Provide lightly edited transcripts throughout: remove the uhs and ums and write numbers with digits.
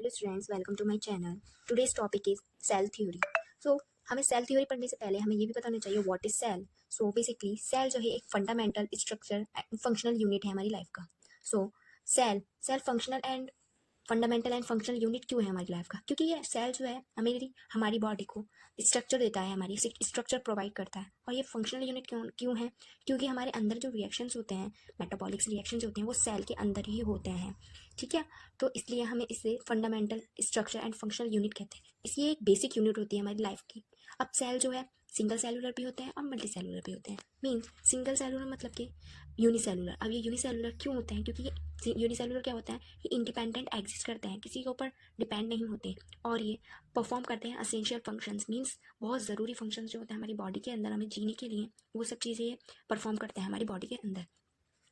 Hello students, welcome to my channel. Today's topic is cell theory. So हमें cell theory पढ़ने से पहले हमें ये भी पता होना चाहिए what is cell. So basically cell जो है एक फंडामेंटल स्ट्रक्चर फंक्शनल यूनिट है हमारी लाइफ का। So cell cell functional and fundamental and functional unit क्यों है हमारी लाइफ का? क्योंकि ये सेल जो है हमारी बॉडी को स्ट्रक्चर देता है, हमारी स्ट्रक्चर प्रोवाइड करता है। और ये फंक्शनल यूनिट क्यों क्यों है? क्योंकि हमारे अंदर जो रिएक्शंस होते हैं, मेटाबॉलिक्स रिएक्शंस होते हैं, वो सेल के अंदर ही होते हैं। ठीक है, तो इसलिए हमें इसे fundamental structure and functional unit कहते हैं। इसलिए एक बेसिक यूनिट होती है हमारी लाइफ की। अब सेल जो है सिंगल सेलुलर भी होते हैं और मल्टी सेलुलर भी होते हैं। मीन्स सिंगल सेलुलर मतलब कि यूनिसेलुलर। अब ये यूनिसेलुलर क्यों होते हैं? क्योंकि ये यूनिसेलुलर क्या होता है, ये इंडिपेंडेंट एग्जिस्ट करते हैं, किसी के ऊपर डिपेंड नहीं होते, और ये परफॉर्म करते हैं असेंशियल फंक्शंस। मीन्स बहुत ज़रूरी फंक्शंस जो होते हैं हमारी बॉडी के अंदर हमें जीने के लिए, वो सब चीज़ें ये परफॉर्म करते हैं हमारी बॉडी के अंदर।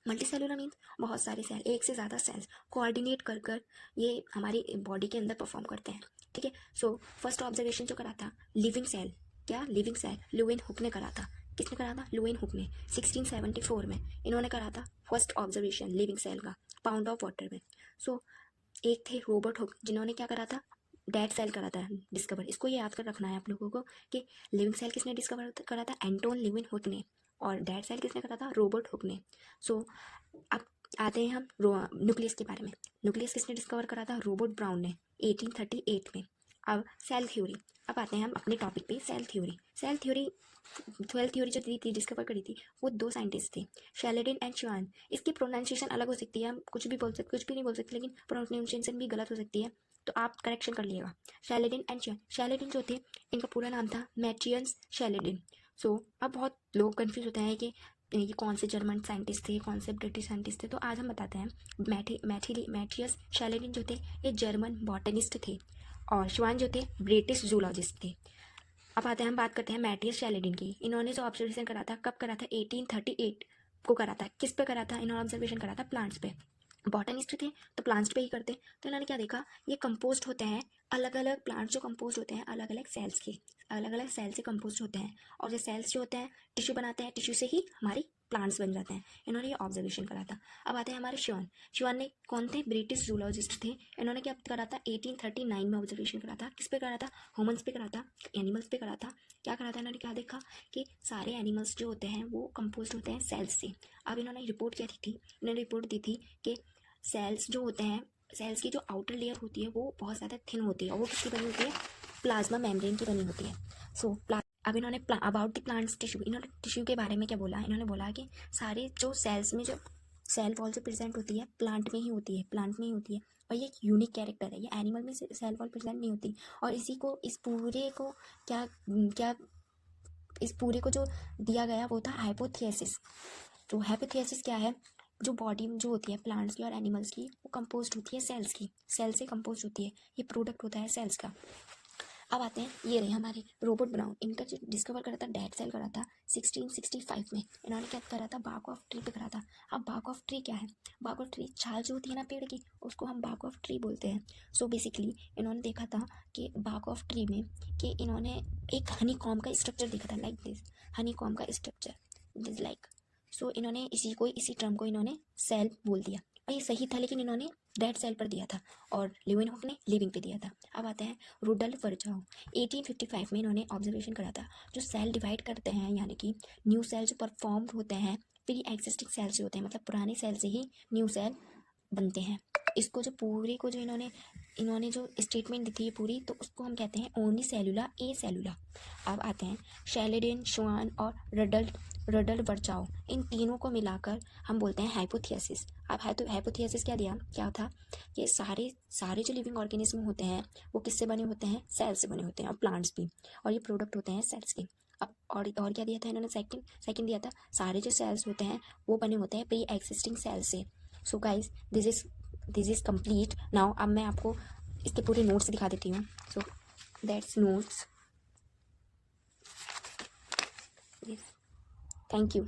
मल्टी सेलुलर मीन्स बहुत सारे सेल, एक से ज़्यादा सेल्स कोऑर्डिनेट कर कर ये हमारी बॉडी के अंदर परफॉर्म करते हैं। ठीक है, सो फर्स्ट ऑब्जर्वेशन जो करा था लिविंग सेल, क्या लिविंग सेल लुईन हुक ने करा था। किसने करा था? लुईन हुक ने 1674 में इन्होंने करा था फर्स्ट ऑब्जर्वेशन लिविंग सेल का, पाउंड ऑफ वाटर में। सो एक थे रॉबर्ट हुक, जिन्होंने क्या करा था? डेड सेल करा था डिस्कवर। इसको ये याद कर रखना है आप लोगों को कि लिविंग सेल किसने डिस्कवर करा था? एंटोन लिविन हुक ने। और डेड सेल किसने करा था? रॉबर्ट हुक ने। सो अब आते हैं हम न्यूक्लियस के बारे में। न्यूक्लियस किसने डिस्कवर करा था? रॉबर्ट ब्राउन ने 1838 में। अब सेल थ्योरी, अब आते हैं हम अपने टॉपिक पे। Cell theory, cell theory 12th theory जो दी थी, डिस्कवर करी थी, वो दो साइंटिस्ट थे, शेलेडिन एंड श्वान। इसकी प्रोनाउंसिएशन अलग हो सकती है, हम कुछ भी बोल सकते, कुछ भी नहीं बोल सकते, लेकिन प्रोनाउंसिएशन भी गलत हो सकती है, तो आप करेक्शन कर लिएगा। शेलेडिन एंड श्वान, शेलेडिन जो थे इनका पूरा नाम था मैथियस शेलेडिन। सो अब बहुत लोग कंफ्यूज होते हैं कि ये कौन से जर्मन साइंटिस्ट थे, कौन से ब्रिटिश साइंटिस्ट थे, तो आज हम बताते हैं। मैथियस शेलेडिन जो थे ये जर्मन बॉटनिस्ट थे, और श्वान जो थे ब्रिटिश जूलॉजिस्ट थे। अब आते हैं, हम बात करते हैं मैथियस शेलेडिन की। इन्होंने जो ऑब्जर्वेशन करा था, कब करा था? 1838 को करा था। किस पे करा था? इन्होंने ऑब्जर्वेशन करा था प्लांट्स पे। बॉटनिस्ट थे तो प्लांट्स पे ही करते, तो इन्होंने क्या देखा, ये कंपोस्ट होते हैं, अलग अलग प्लांट्स जो कंपोस्ट होते हैं अलग अलग सेल्स के, अलग अलग सेल से कंपोस्ट होते हैं, और ये सेल्स जो होते हैं टिश्यू बनाते हैं, टिश्यू से ही हमारी प्लांट्स बन जाते हैं। इन्होंने ये ऑब्जर्वेशन करा था। अब आते हैं हमारे श्वान। श्वान ने कौन थे? ब्रिटिश जूलॉजिस्ट थे। इन्होंने क्या करा था? 1839 में ऑब्जर्वेशन करा था। किस पे करा था? ह्यूमंस पे करा था, एनिमल्स पे करा था। क्या करा था इन्होंने? क्या देखा कि सारे एनिमल्स जो होते हैं वो कंपोस्ट होते हैं सेल्स से। अब इन्होंने रिपोर्ट क्या दी थी? इन्होंने रिपोर्ट दी थी कि सेल्स जो होते हैं, सेल्स की जो आउटर लेयर होती है वो बहुत ज़्यादा थिन होती है, और वो किसकी बनी होती है? प्लाज्मा मेम्ब्रेन की बनी होती है। सो अब इन्होंने अबाउट द प्लांट्स टिश्यू, इन्होंने टिश्यू के बारे में क्या बोला? इन्होंने बोला कि सारे जो सेल्स में जो सेल वॉल जो प्रेजेंट होती है प्लांट में ही होती है, प्लांट में ही होती है, और ये एक यूनिक कैरेक्टर है, ये एनिमल में सेल वॉल प्रेजेंट नहीं होती। और इसी को, इस पूरे को क्या क्या इस पूरे को जो दिया गया वो था हाइपोथियासिस। तो हाइपोथियासिस क्या है? जो बॉडी जो होती है प्लांट्स की और एनिमल्स की, वो कंपोस्ट होती है सेल्स की, सेल से कंपोस्ट होती है, ये प्रोडक्ट होता है सेल्स का। अब आते हैं, ये रहे हमारे रॉबर्ट ब्राउन। इनका जो डिस्कवर करा था, डेड सेल करा था 1665 में। इन्होंने क्या करा था? बार्क ऑफ ट्री पे करा था। अब बार्क ऑफ ट्री क्या है? बार्क ऑफ ट्री, छाल जो होती है ना पेड़ की, उसको हम बार्क ऑफ ट्री बोलते हैं। सो बेसिकली इन्होंने देखा था कि बार्क ऑफ ट्री में कि इन्होंने एक हनी कॉम्ब का स्ट्रक्चर देखा था, लाइक दिस, हनी कॉम्ब का स्ट्रक्चर दिस लाइक। सो इन्होंने इसी टर्म को इन्होंने सेल बोल दिया, और ये सही था, लेकिन इन्होंने डेड सेल पर दिया था, और ल्यूवेनहुक ने लिविंग पे दिया था। अब आते हैं रुडोल्फ वर्चाउ। 1855 में इन्होंने ऑब्जर्वेशन करा था, जो सेल डिवाइड करते हैं, यानी कि न्यू सेल जो परफॉर्म होते हैं प्री एग्जिस्टिंग सेल से होते हैं, मतलब पुराने सेल से ही न्यू सेल बनते हैं। इसको जो पूरी को जो इन्होंने जो स्टेटमेंट दी थी ये पूरी, तो उसको हम कहते हैं ओमनी सेलुला ए सेलुला। अब आते हैं शेलेडिन, श्वान और रडल्फ वर्चाउ, इन तीनों को मिलाकर हम बोलते हैं हाइपोथियासिस। अब हाइपोथियासिस क्या दिया, क्या था? ये सारे जो लिविंग ऑर्गेनिज्म होते हैं वो किससे बने होते हैं? सेल से बने होते हैं, और प्लांट्स भी, और ये प्रोडक्ट होते हैं सेल्स के। अब और क्या दिया था इन्होंने? सेकंड दिया था, सारे जो सेल्स होते हैं वो बने होते हैं प्री एग्जिस्टिंग सेल से। So guys this is complete now. अब मैं आपको इसके पूरे नोट्स दिखा देती हूँ। So that's notes. Thank you.